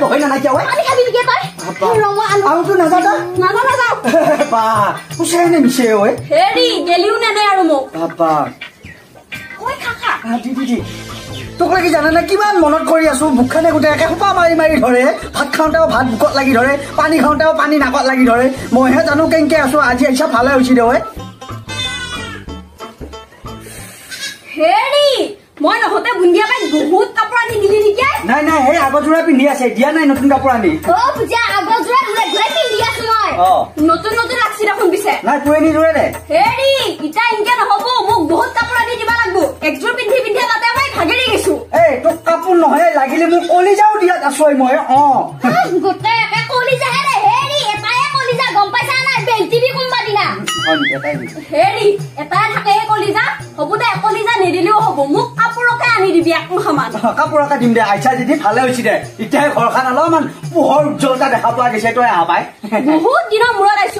বহৈ না কিয় ঐ পানী খাবি নেকি তই ৰঙা আলু আৰু তো নাযাওঁ নাযাওঁ বা পুছাই নে মিছে ঐ হেৰি গেলিও নেনে আৰু মোক বাবা ঐ খা দি তোক লাগি জানে না কিমান মনত কৰি আছো বুকখানে গোটেই একে সোপা মাৰি মাৰি ধৰে ভাত খাওঁতেও ভাত বুকত লাগি ধৰে পানী খাওঁতেও পানী নাকত লাগি ধৰে মইহে জানো কেনেকে আছো আজি আহিছা ভালে হৈছে দে ঐ হেৰি মই নহতে বুন্দিয়া বাই বহুত কাপোৰ আনি দিলি নেকি নাই সেই আগৰ জোৰা পিন্ধি আছে দিয়া নাই নতুন কাপোৰ আনি পূজা আগৰ জোৰা ঘূৰাই পিন্ধি আছো মই নতুন লাগছি দেখোন পিছে নাই পুৰণি জোৰে দে হেৰি ইটা ইনকে নহব মোক বহুত কাপোৰ আনি দিবা লাগব একযোৰ পিন্ধি তাতে মই ভাগেৰি গৈছো এই তোক কাপোৰ নহয় লাগিলে মোক কলিজাও দিয়াত আছো মই গোটেই একে কলিজাহে ৰে হেৰি এটাই কলিজা গম পাইছা নাই বেলটিবি কোনবা দিনা হেৰি এটাই থাকে কলিজা হ'ব দে কলিজা নিদিলেও হ'ব মোক কাপোৰকে আনি দিবি একো সমান কাপোৰকে দিম দে আইছা যদি ভালে হৈছে দে এতিয়া ঘৰখন অলপমান পোহৰ উজ্জ্বলতা দেখা পোৱা গৈছে তই আহা পাই বহুত দিনৰ মূৰত আহিছো